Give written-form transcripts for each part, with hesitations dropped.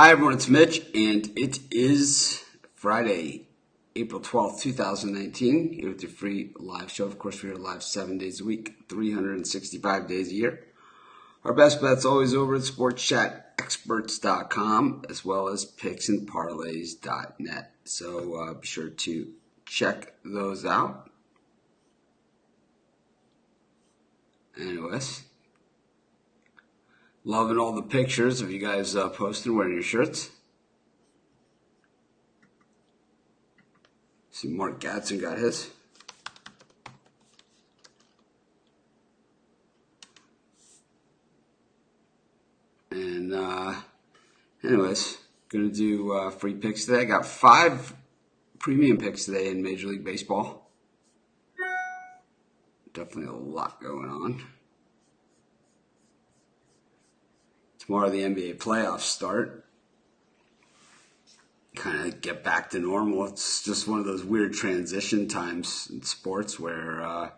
Hi everyone, it's Mitch, and it is Friday, April 12th, 2019, here with your free live show. Of course, we're live 7 days a week, 365 days a year. Our best bet's always over at sportschatexperts.com, as well as picksandparlays.net. So be sure to check those out. Anyways, loving all the pictures of you guys posting wearing your shirts. See, Mark Gatson got his. And anyways, gonna do free picks today. I got 5 premium picks today in Major League Baseball. Definitely a lot going on. Tomorrow the NBA playoffs start. Kind of get back to normal. It's just one of those weird transition times in sports where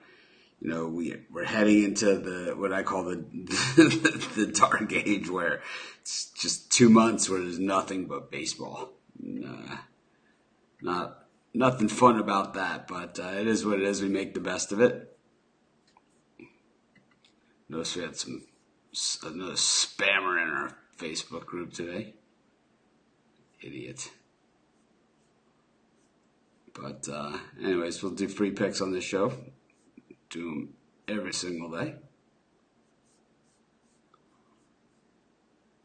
we're heading into what I call the the dark age, where it's just 2 months where there's nothing but baseball. Nothing fun about that, but it is what it is. We make the best of it. Notice we had another spammer in our Facebook group today. Idiot. But anyways, we'll do free picks on this show. Do them every single day.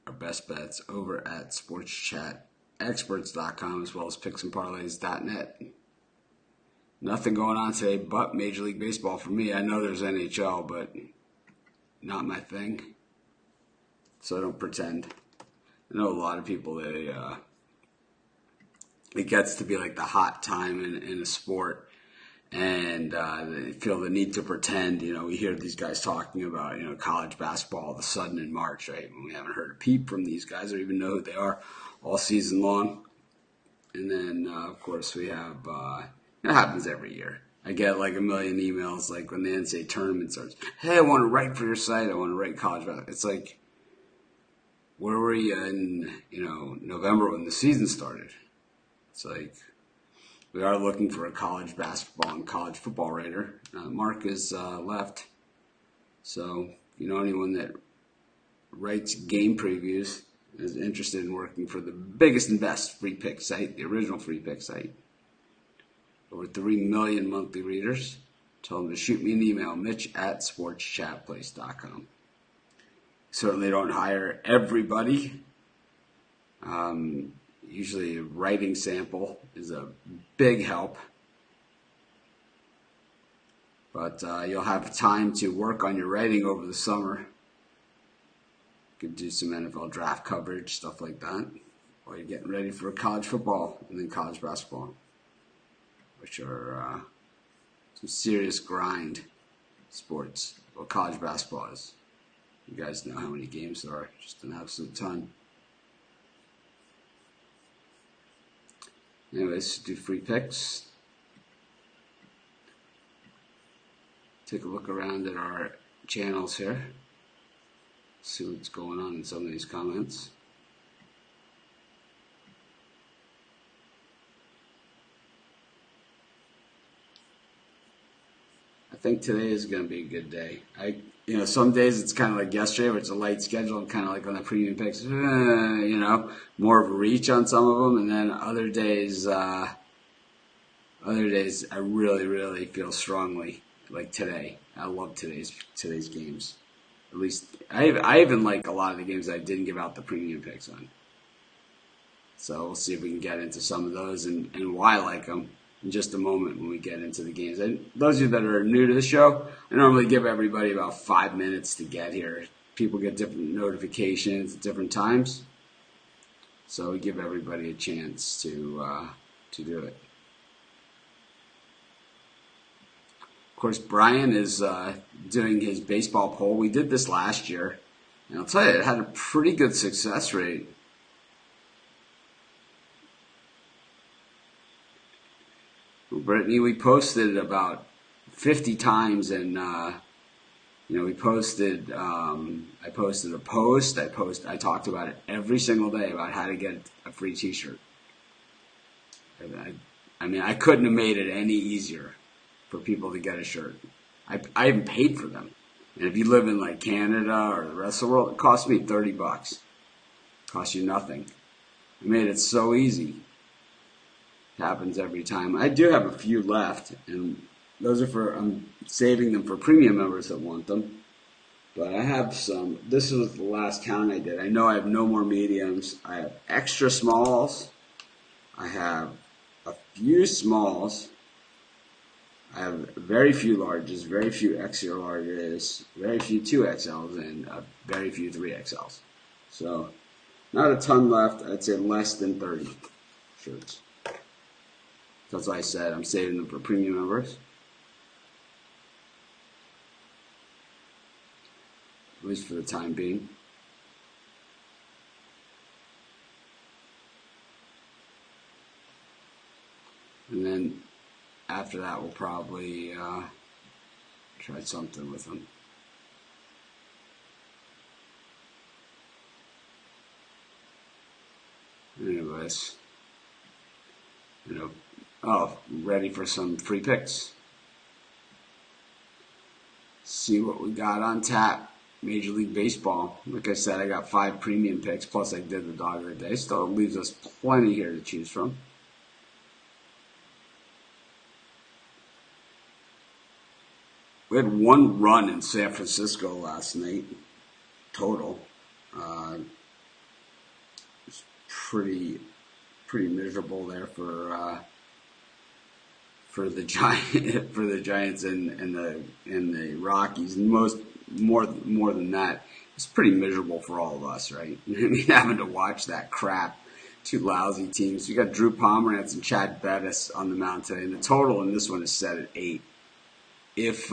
Our best bets over at sportschatexperts.com, as well as picksandparlays.net. Nothing going on today but Major League Baseball for me. I know there's NHL, but not my thing. So I don't pretend. I know a lot of people, it gets to be like the hot time in a sport, and they feel the need to pretend. We hear these guys talking about, college basketball all of a sudden in March, right? When we haven't heard a peep from these guys or even know who they are all season long. And then, of course, we have, it happens every year. I get like a million emails, like when the NCAA tournament starts. Hey, I want to write for your site. I want to write college basketball. It's like, where were you in, November when the season started? It's like, we are looking for a college basketball and college football writer. Mark is left. So, if you know anyone that writes game previews, is interested in working for the biggest and best free pick site, the original free pick site, over 3 million monthly readers, tell them to shoot me an email, mitch@sportschatplace.com. Certainly don't hire everybody. Usually a writing sample is a big help. But you'll have time to work on your writing over the summer. You could do some NFL draft coverage, stuff like that, while you're getting ready for college football and then college basketball, which are some serious grind sports. Well, college basketball is. You guys know how many games there are. Just an absolute ton. Anyways, do free picks. Take a look around at our channels here. See what's going on in some of these comments. I think today is going to be a good day. Some days it's kind of like yesterday, where it's a light schedule, kind of like on the premium picks, more of a reach on some of them, and then other days I really, really feel strongly, like today. I love today's games. At least I even like a lot of the games I didn't give out the premium picks on. So we'll see if we can get into some of those and why I like them in just a moment when we get into the games. And those of you that are new to the show, I normally give everybody about 5 minutes to get here. People get different notifications at different times, so we give everybody a chance to do it. Of course, Brian is doing his baseball poll. We did this last year, and I'll tell you, it had a pretty good success rate. Brittany, we posted about 50 times, and We posted. I posted a post. I talked about it every single day about how to get a free T-shirt. I mean, I couldn't have made it any easier for people to get a shirt. I even paid for them. And if you live in like Canada or the rest of the world, it cost me $30. It costs you nothing. I made it so easy. It happens every time. I do have a few left, and those are I'm saving them for premium members that want them. But I have some. This was the last count I did. I know I have no more mediums. I have extra smalls. I have a few smalls. I have very few larges, very few extra larges, very few 2XLs, and very few 3XLs. So, not a ton left. I'd say less than 30 shirts. That's why I said I'm saving them for premium members. At least for the time being. And then after that, we'll probably try something with them. Anyways, ready for some free picks. See what we got on tap. Major League Baseball. Like I said, I got 5 premium picks, plus I did the dog of the day. Still leaves us plenty here to choose from. We had 1 run in San Francisco last night, total. It was pretty miserable there for the Giants and the Rockies. And more than that, it's pretty miserable for all of us, right? I mean, having to watch that crap. 2 lousy teams. You got Drew Pomerantz and Chad Bettis on the mound today, and the total in this one is set at 8. If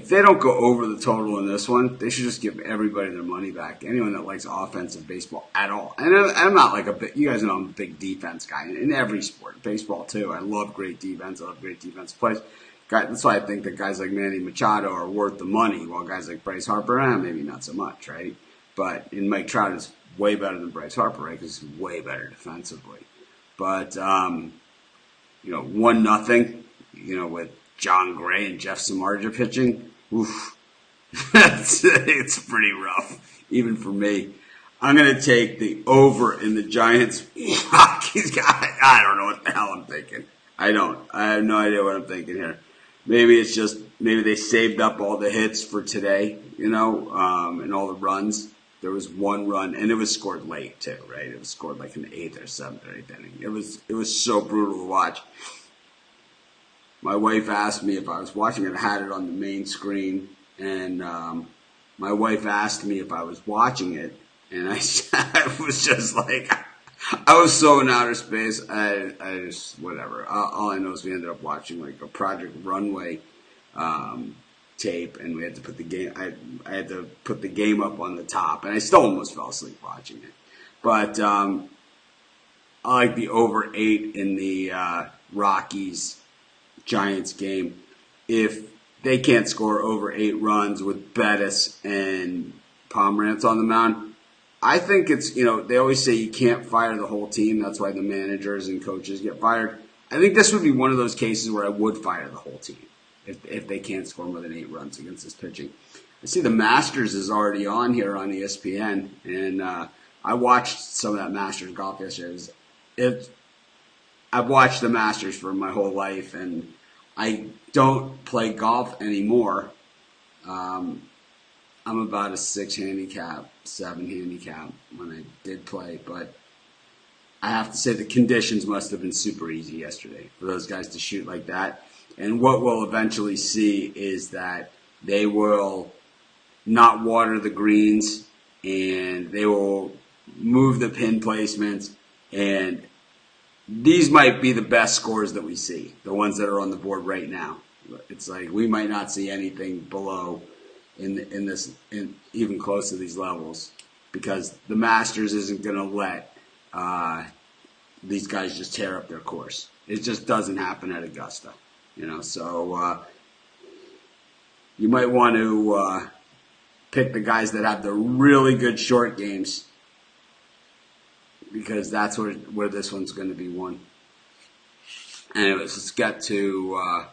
they don't go over the total in this one, they should just give everybody their money back. Anyone that likes offensive baseball at all. And I'm not like you guys know I'm a big defense guy in every sport, baseball too. I love great defense. I love great defense plays. That's why I think that guys like Manny Machado are worth the money, while guys like Bryce Harper, maybe not so much, right? But Mike Trout is way better than Bryce Harper, right? Because he's way better defensively. But 1-0, with John Gray and Jeff Samardzija pitching, oof, it's pretty rough, even for me. I'm going to take the over in the Giants. I don't know what the hell I'm thinking. I have no idea what I'm thinking here. Maybe they saved up all the hits for today, and all the runs. There was 1 run, and it was scored late too, right? It was scored like in the 8th or 7th or 8th inning. It was so brutal to watch. My wife asked me if I was watching it. I had it on the main screen, and my wife asked me if I was watching it, and I was just like, I was so in outer space. I just, whatever. All I know is we ended up watching like a Project Runway tape, and we had to put the game. I had to put the game up on the top, and I still almost fell asleep watching it. But I like the over 8 in the Rockies Giants game. If they can't score over 8 runs with Bettis and Pomerantz on the mound, I think it's, they always say you can't fire the whole team. That's why the managers and coaches get fired. I think this would be one of those cases where I would fire the whole team if they can't score more than 8 runs against this pitching. I see the Masters is already on here on ESPN, and I watched some of that Masters golf yesterday. I've watched the Masters for my whole life, and I don't play golf anymore. I'm about a 6 handicap, 7 handicap when I did play, but I have to say the conditions must have been super easy yesterday for those guys to shoot like that. And what we'll eventually see is that they will not water the greens, and they will move the pin placements, and these might be the best scores that we see, the ones that are on the board right now. It's like we might not see anything below in even close to these levels, because the Masters isn't going to let these guys just tear up their course. It just doesn't happen at Augusta, So you might want to pick the guys that have the really good short games, because that's where this one's going to be won. Anyways, let's get to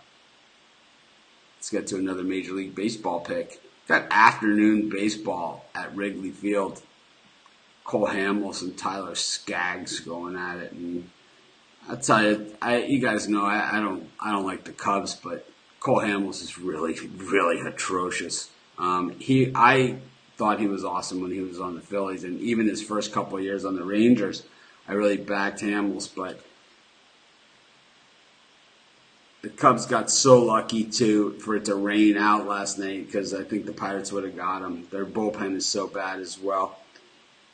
another Major League Baseball pick. Got afternoon baseball at Wrigley Field. Cole Hamels and Tyler Skaggs going at it, and I'll tell you, you guys know I don't like the Cubs, but Cole Hamels is really, really atrocious. I thought he was awesome when he was on the Phillies, and even his first couple of years on the Rangers, I really backed Hamels, but the Cubs got so lucky for it to rain out last night, because I think the Pirates would have got him. Their bullpen is so bad as well.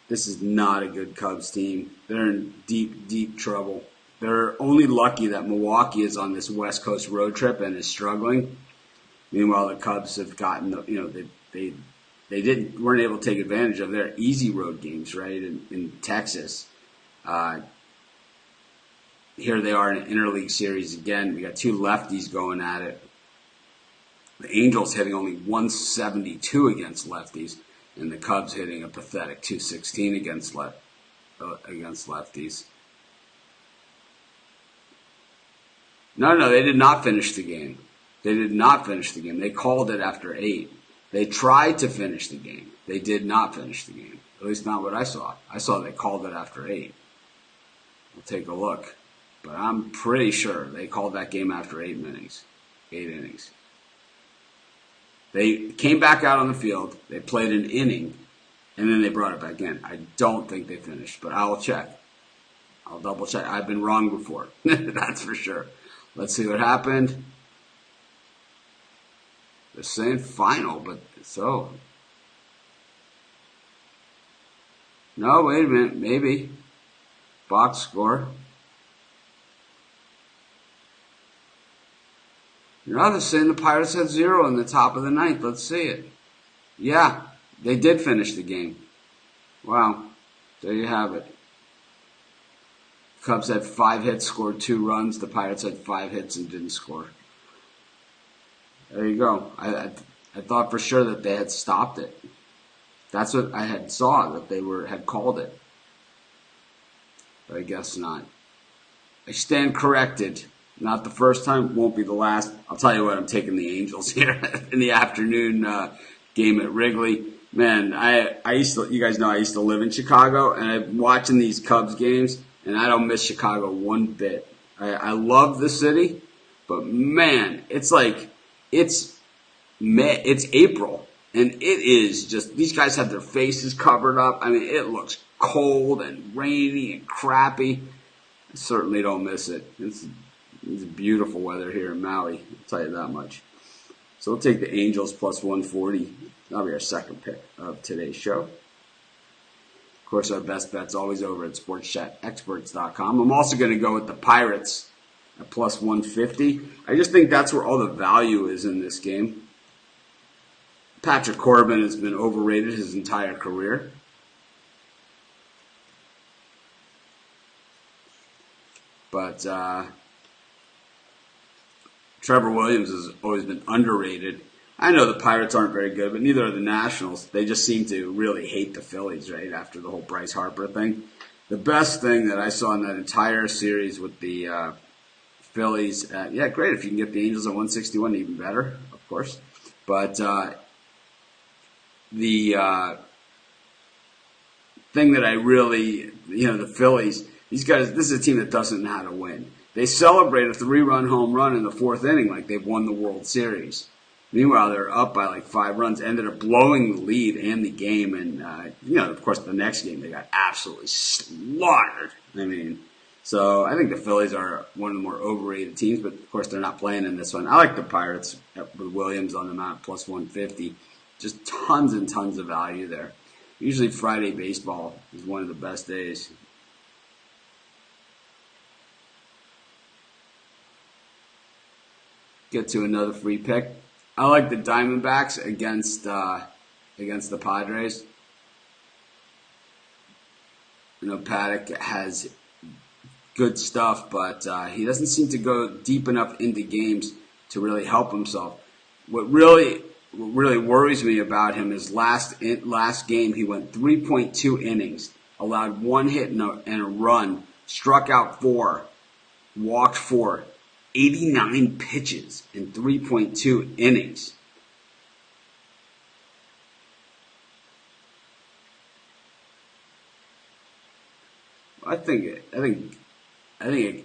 This is not a good Cubs team. They're in deep, deep trouble. They're only lucky that Milwaukee is on this West Coast road trip and is struggling. Meanwhile, the Cubs have gotten, they weren't able to take advantage of their easy road games, right, in Texas. Here they are in an interleague series again. We got two lefties going at it. The Angels hitting only 172 against lefties, and the Cubs hitting a pathetic 216 against lefties. No, they did not finish the game. They called it after 8. They tried to finish the game. They did not finish the game. At least not what I saw. I saw they called it after 8. We'll take a look. But I'm pretty sure they called that game after 8 innings. They came back out on the field. They played an inning, and then they brought it back in. I don't think they finished, but I'll check. I'll double check. I've been wrong before. That's for sure. Let's see what happened. They're saying final, but so. No, wait a minute. Maybe. Box score. No, they're saying the Pirates had 0 in the top of the 9th. Let's see it. Yeah, they did finish the game. Wow. There you have it. Cubs had 5 hits, scored 2 runs. The Pirates had 5 hits and didn't score. There you go. I thought for sure that they had stopped it. That's what I had saw, that they had called it. But I guess not. I stand corrected. Not the first time, won't be the last. I'll tell you what, I'm taking the Angels here in the afternoon game at Wrigley. Man, you guys know I used to live in Chicago, and I'm watching these Cubs games, and I don't miss Chicago one bit. I love the city, but man, it's like, it's April, and it is just, these guys have their faces covered up. I mean, it looks cold and rainy and crappy. I certainly don't miss it. It's beautiful weather here in Maui, I'll tell you that much. So we'll take the Angels plus 140. That'll be our second pick of today's show. Of course, our best bet's always over at sportschatexperts.com. I'm also going to go with the Pirates at plus 150. I just think that's where all the value is in this game. Patrick Corbin has been overrated his entire career. But Trevor Williams has always been underrated. I know the Pirates aren't very good, but neither are the Nationals. They just seem to really hate the Phillies, right, after the whole Bryce Harper thing. The best thing that I saw in that entire series with the Phillies, yeah, great. If you can get the Angels at 161, even better, of course. But the thing that I really, the Phillies, these guys, this is a team that doesn't know how to win. They celebrate a 3-run home run in the 4th inning like they've won the World Series. Meanwhile, they're up by like 5 runs, ended up blowing the lead and the game. And, of course, the next game they got absolutely slaughtered. So I think the Phillies are one of the more overrated teams, but of course they're not playing in this one. I like the Pirates with Williams on the mount, plus 150. Just tons and tons of value there. Usually Friday baseball is one of the best days. Get to another free pick. I like the Diamondbacks against the Padres. Paddock has good stuff, but he doesn't seem to go deep enough into games to really help himself. What really worries me about him is last game he went 3.2 innings, allowed one hit and a run, struck out 4, walked 4, 89 pitches in 3.2 innings. I think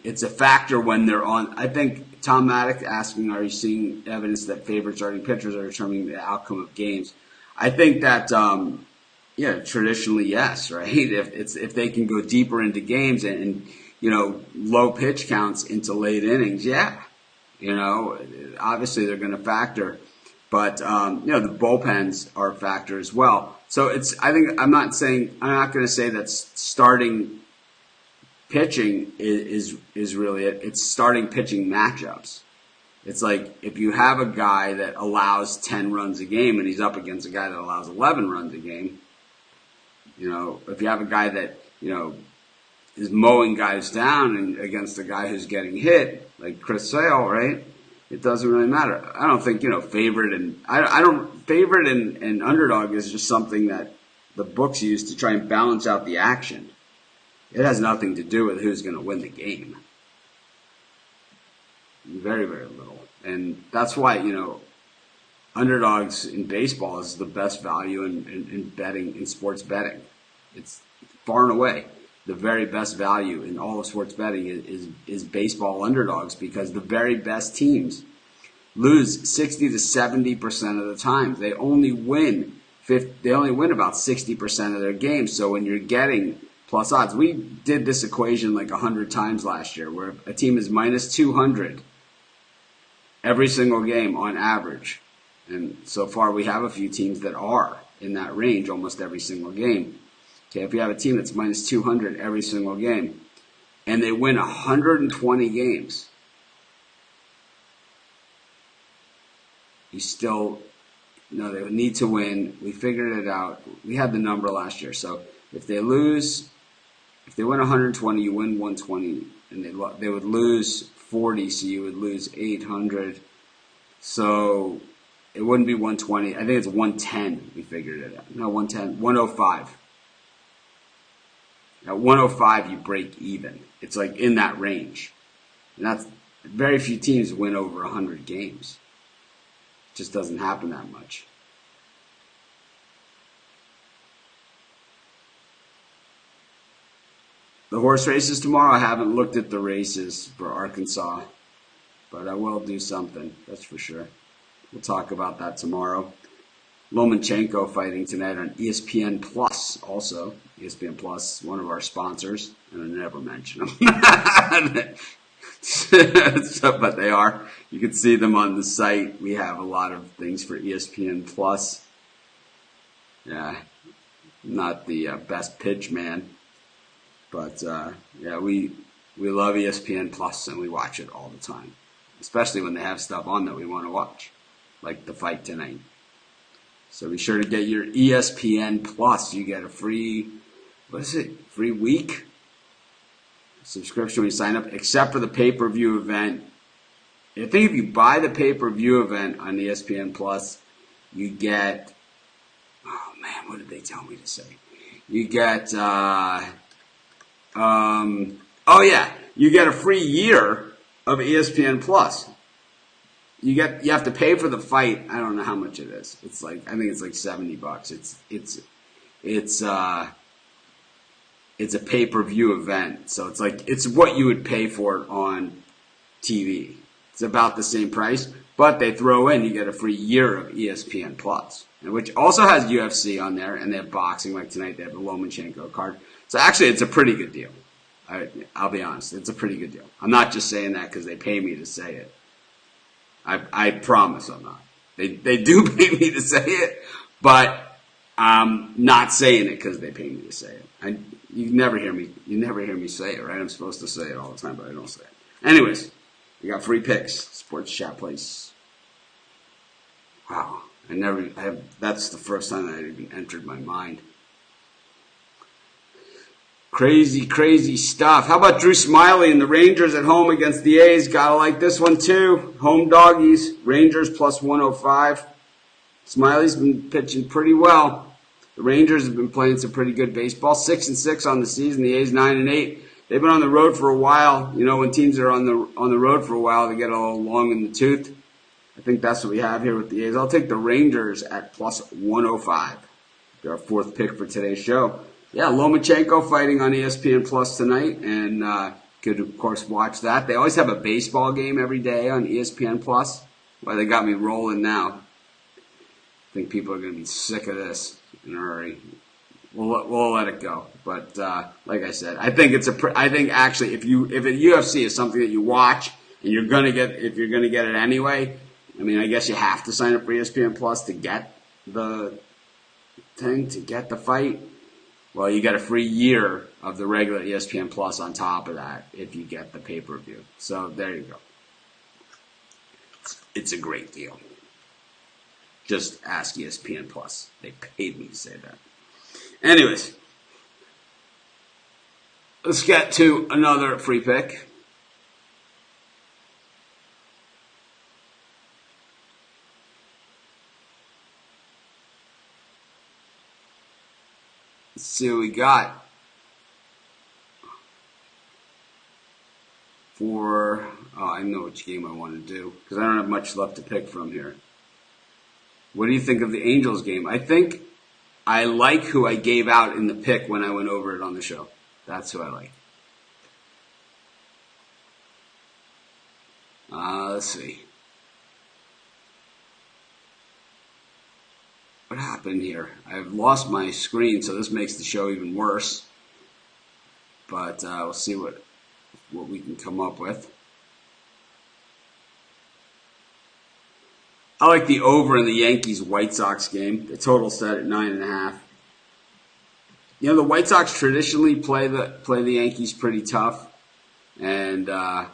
it's a factor when they're on. I think Tom Maddox asking, "Are you seeing evidence that favorite starting pitchers are determining the outcome of games?" I think that, traditionally yes, right. If they can go deeper into games and low pitch counts into late innings, yeah, obviously they're going to factor, but the bullpens are a factor as well. So I'm not going to say that starting pitching is really it. It's starting pitching matchups. It's like if you have a guy that allows 10 runs a game and he's up against a guy that allows 11 runs a game, if you have a guy that, is mowing guys down and against a guy who's getting hit, like Chris Sale, right? It doesn't really matter. I don't think, favorite and favorite and underdog is just something that the books use to try and balance out the action. It has nothing to do with who's going to win the game. Very, very little. And that's why, underdogs in baseball is the best value in betting, in sports betting. It's far and away the very best value in all of sports betting is baseball underdogs, because the very best teams lose 60 to 70% of the time. They only win about 60% of their games. So when you're getting plus odds. We did this equation like 100 times last year, where a team is minus 200 every single game on average. And so far we have a few teams that are in that range almost every single game. Okay, if you have a team that's minus 200 every single game, and they win 120 games, you still, they need to win. We figured it out. We had the number last year. So if they win 120, you win 120, and they would lose 40, so you would lose 800. So it wouldn't be 120. I think it's 110. We figured it out. No, 110, 105. At 105, you break even. It's like in that range, and that's very few teams win over 100 games. It just doesn't happen that much. The horse races tomorrow, I haven't looked at the races for Arkansas, but I will do something, that's for sure. We'll talk about that tomorrow. Lomachenko fighting tonight on ESPN Plus also. ESPN Plus, one of our sponsors, and I never mention them. But they are. You can see them on the site. We have a lot of things for ESPN Plus. Yeah, not the best pitch man. But, we love ESPN Plus, and we watch it all the time. Especially when they have stuff on that we want to watch, like the fight tonight. So be sure to get your ESPN Plus. You get a free week subscription when you sign up, except for the pay-per-view event. I think if you buy the pay-per-view event on ESPN Plus, you get, what did they tell me to say? You get, you get a free year of ESPN Plus. You have to pay for the fight. I don't know how much it is. I think it's like $70. It's a pay-per-view event, so it's what you would pay for it on TV. It's about the same price, but they throw in, you get a free year of ESPN Plus, which also has UFC on there, and they have boxing. Like tonight, they have the Lomachenko card. So actually, it's a pretty good deal. I'll be honest, it's a pretty good deal. I'm not just saying that because they pay me to say it. I promise I'm not. They do pay me to say it, but I'm not saying it because they pay me to say it. You never hear me say it, right? I'm supposed to say it all the time, but I don't say it. Anyways, we got free picks, Sports Chat Place. Wow, that's the first time that even entered my mind. Crazy, crazy stuff. How about Drew Smiley and the Rangers at home against the A's? Gotta like this one too. Home doggies. Rangers plus 105. Smiley's been pitching pretty well. The Rangers have been playing some pretty good baseball. 6-6 on the season. The A's 9-8. They've been on the road for a while. You know, when teams are on the road for a while, they get a little long in the tooth. I think that's what we have here with the A's. I'll take the Rangers at plus 105. Our fourth pick for today's show. Yeah, Lomachenko fighting on ESPN Plus tonight, and could of course watch that. They always have a baseball game every day on ESPN Plus. Well, they got me rolling now. I think people are going to be sick of this in a hurry. We'll let it go. But like I said, I think actually if UFC is something that you watch and you're gonna get it anyway. I mean, I guess you have to sign up for ESPN Plus to get the thing, to get the fight. Well, you get a free year of the regular ESPN Plus on top of that if you get the pay-per-view. So there you go. It's a great deal. Just ask ESPN Plus. They paid me to say that. Anyways, let's get to another free pick. Let's see what we got for. I know which game I want to do because I don't have much left to pick from here. What do you think of the Angels game? I think I like who I gave out in the pick when I went over it on the show. That's who I like. Let's see. What happened here? I've lost my screen, so this makes the show even worse. But we'll see what we can come up with. I like the over in the Yankees-White Sox game. The total set at 9.5. You know, the White Sox traditionally play the Yankees pretty tough. And, I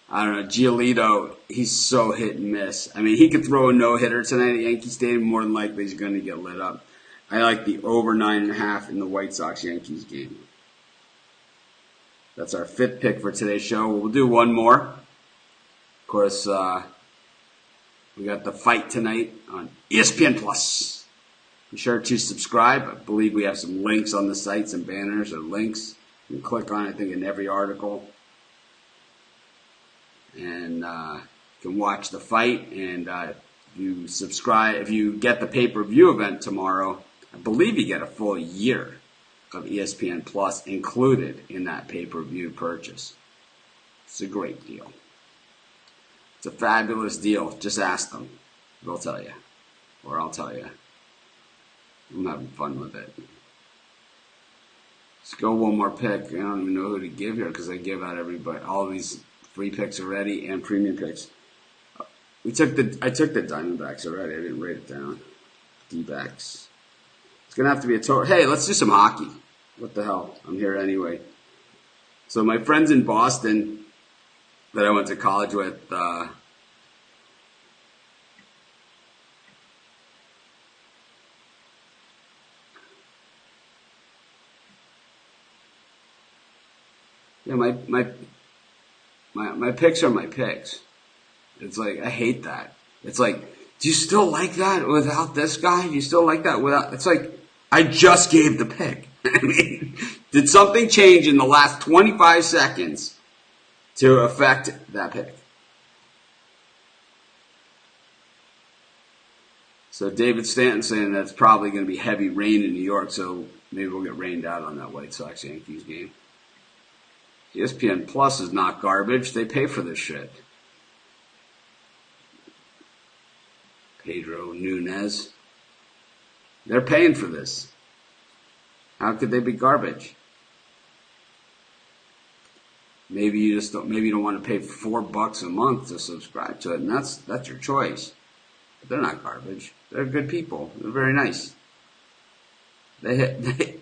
don't know, Giolito, he's so hit and miss. I mean, he could throw a no-hitter tonight at Yankee Stadium. More than likely he's going to get lit up. I like the over 9.5 in the White Sox-Yankees game. That's our fifth pick for today's show. We'll do one more. Of course, we got the fight tonight on ESPN Plus. Be sure to subscribe. I believe we have some links on the site, some banners or links. You can click on, I think, in every article. And you can watch the fight. And if you subscribe, if you get the pay-per-view event tomorrow, I believe you get a full year of ESPN Plus included in that pay-per-view purchase. It's a great deal. It's a fabulous deal. Just ask them. They'll tell you. Or I'll tell you. I'm having fun with it. Let's go one more pick. I don't even know who to give here because I give out everybody all these free picks already and premium picks. I took the Diamondbacks already. I didn't write it down. D-backs. It's gonna have to be a total. Hey, let's do some hockey. What the hell? I'm here anyway. So my friends in Boston that I went to college with, yeah, my picks are my picks. It's like, I hate that. It's like, do you still like that without this guy? Do you still like that without, it's like, I just gave the pick. I mean, did something change in the last 25 seconds to affect that pick? So David Stanton saying that it's probably going to be heavy rain in New York, so maybe we'll get rained out on that White Sox-Yankees game. ESPN Plus is not garbage. They pay for this shit. Pedro Nunez. They're paying for this. How could they be garbage? Maybe you just don't. Maybe you don't want to pay $4 a month to subscribe to it, and that's your choice. But they're not garbage. They're good people. They're very nice. They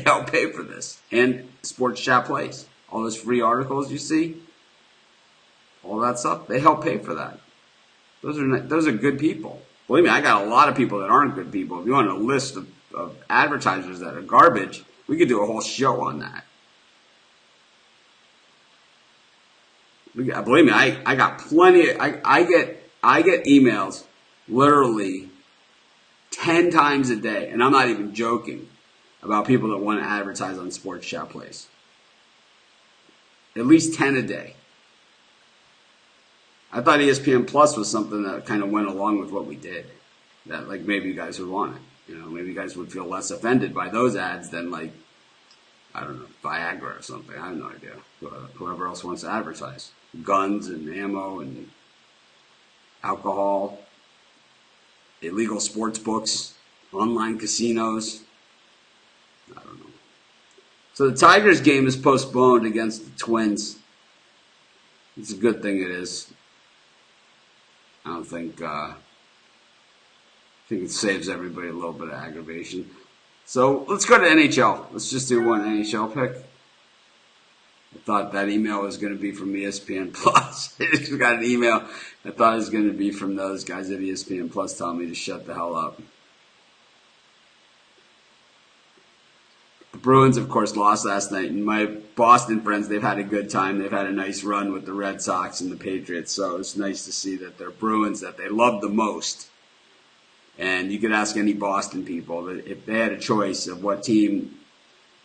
help pay for this. And Sports Chat Plays. All those free articles you see, all that stuff, they help pay for that. Those are good people. Believe me, I got a lot of people that aren't good people. If you want a list of advertisers that are garbage, we could do a whole show on that. Believe me, I got plenty. I get emails literally 10 times a day. And I'm not even joking about people that want to advertise on Sports Chat Plays. At least 10 a day. I thought ESPN Plus was something that kind of went along with what we did. That like maybe you guys would want it. Maybe you guys would feel less offended by those ads than like, I don't know, Viagra or something. I have no idea. Whoever else wants to advertise. Guns and ammo and alcohol, illegal sports books, online casinos. I don't know. So the Tigers game is postponed against the Twins. It's a good thing it is. I don't think, I think it saves everybody a little bit of aggravation. So let's go to NHL. Let's just do one NHL pick. I thought that email was going to be from ESPN Plus. I just got an email. I thought it was going to be from those guys at ESPN Plus telling me to shut the hell up. The Bruins, of course, lost last night. And my Boston friends, they've had a good time. They've had a nice run with the Red Sox and the Patriots. So it's nice to see that their Bruins that they love the most. And you could ask any Boston people that if they had a choice of what team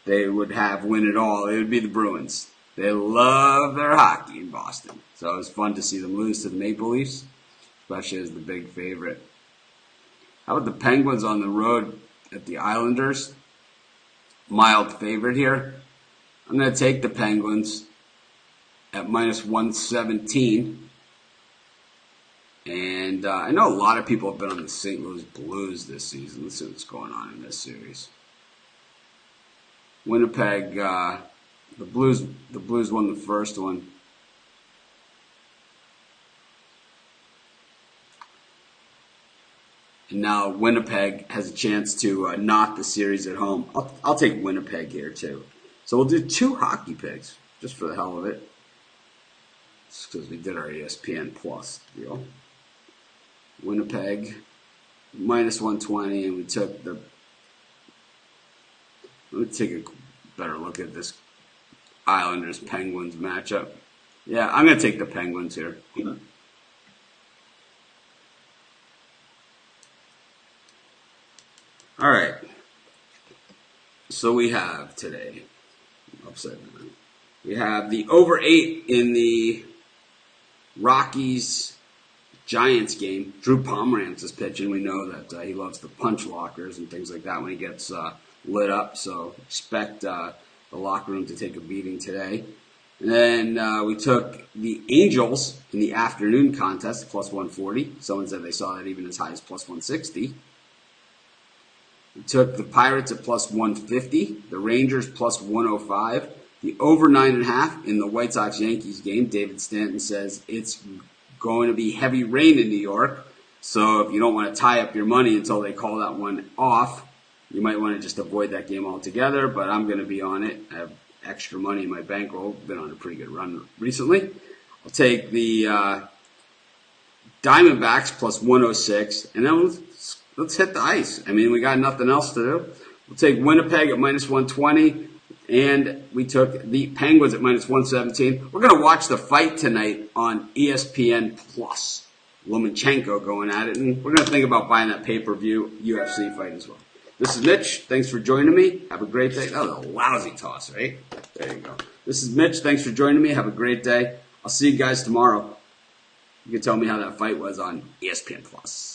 they would have win it all, it would be the Bruins. They love their hockey in Boston. So it was fun to see them lose to the Maple Leafs, especially as the big favorite. How about the Penguins on the road at the Islanders? Mild favorite here. I'm going to take the Penguins at minus 117. And I know a lot of people have been on the St. Louis Blues this season. Let's see what's going on in this series. Winnipeg, the Blues won the first one. And now Winnipeg has a chance to knock the series at home. I'll take Winnipeg here too. So we'll do 2 hockey picks, just for the hell of it. Just because we did our ESPN Plus deal. Winnipeg, minus 120, and we took the... Let me take a better look at this Islanders-Penguins matchup. Yeah, I'm going to take the Penguins here. All right. So we have today, upside down, we have the over 8 in the Rockies-Giants game. Drew Pomerantz is pitching. We know that he loves the punch lockers and things like that when he gets lit up. So expect the locker room to take a beating today. And then we took the Angels in the afternoon contest, plus 140. Someone said they saw that even as high as plus 160. We took the Pirates at plus 150, the Rangers plus 105, the over 9.5 in the White Sox-Yankees game. David Stanton says it's going to be heavy rain in New York, so if you don't want to tie up your money until they call that one off, you might want to just avoid that game altogether, but I'm going to be on it. I have extra money in my bankroll. Been on a pretty good run recently. I'll take the Diamondbacks plus 106, and then let's hit the ice. I mean, we got nothing else to do. We'll take Winnipeg at minus 120, and we took the Penguins at minus 117. We're going to watch the fight tonight on ESPN Plus. Lomachenko going at it, and we're going to think about buying that pay-per-view UFC fight as well. This is Mitch. Thanks for joining me. Have a great day. That was a lousy toss, right? There you go. This is Mitch. Thanks for joining me. Have a great day. I'll see you guys tomorrow. You can tell me how that fight was on ESPN Plus.